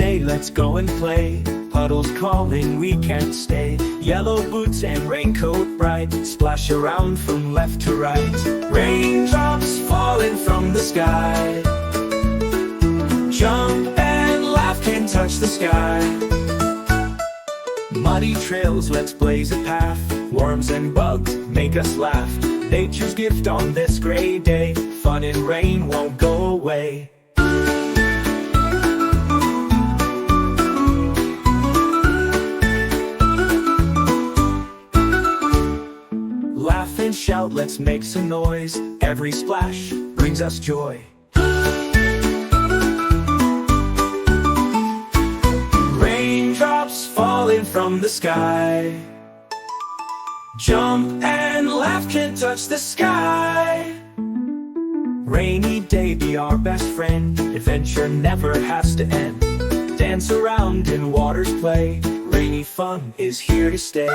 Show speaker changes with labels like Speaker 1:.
Speaker 1: day, let's go and play. Puddles calling, we can't stay. Yellow boots and raincoat bright, splash around from left to right. Raindrops falling from the sky, jump and laugh, can't touch the sky. Muddy trails, let's blaze a path. Worms and bugs make us laugh. Nature's gift on this gray day, fun in rain won't go away. Laugh and shout, let's make some noise. Every splash brings us joy. Raindrops falling from the sky, jump and laugh, can't touch the sky. Rainy day, be our best friend. Adventure never has to end. Dance around in water's play. Rainy fun is here to stay.